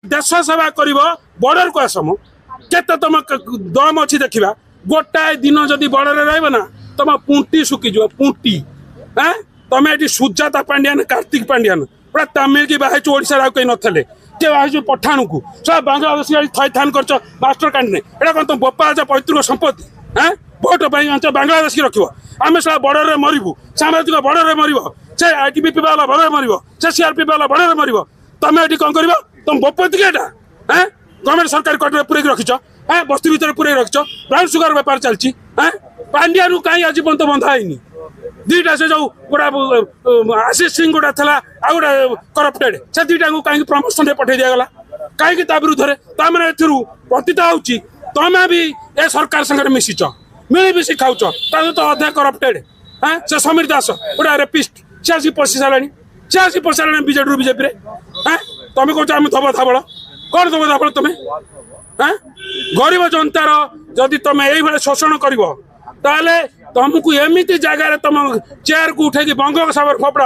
देश सेवा कर बॉर्डर को आसम केते तुम दम अच्छी देखा गोटाए दिन जदि बॉर्डर रहा ना तुम पुंटी सुखीज पुंटी हाँ तुम ये सुजाता पांड्यान कार्तिक पांड्यान पूरा तमिल की बाहर ओडा आ कहीं नथे के बाहर पठाण को सब बांग्लादेश थैथान कर मास्टर कैंटीन एटा कौन तुम बोपा पैतृक संपत्ति हाँ भोट बांग्लादेश की रख आम सब बॉर्डर में मरबू सामाजिक बॉर्डर में मरब से आईटीबीपी वाला बॉर्डर मरब से सीआरपीएफ वाला बॉर्डर में मरब तुम ये कौन कर तुम बोपति के हाँ गवर्नमेंट सरकार कटे पूरे रखिच हाँ बस्ती भितर पूरे रखिच ब्राउन सुगर बेपार चलती हाँ पांड्या कहीं आज पर्यंत बंधा है दुईटा से जो गोटा आशीष सिंह गोटा था आ गोटे करप्टेड से दुईटा को कहीं प्रमोशन पठे दिगला कहीं विरुद्ध में तमें प्रतीत होती तुम्हें भी ए सरकार संगे मिशिच मिलमिशी खाऊच तो अधा करप्टेड हाँ से समीर दास गोटे रेपिस्ट सी आसी पशि सारा बीजेडी बीजेपी हाँ तुम कौच आम धब धाबड़ कौन धब धाबड़ तुम्हें हाँ गरीब जनतार जदि तुम ये शोषण कर तुमको एमती जगार तुम चेयर को उठे बंगोपसागर फोपड़ा।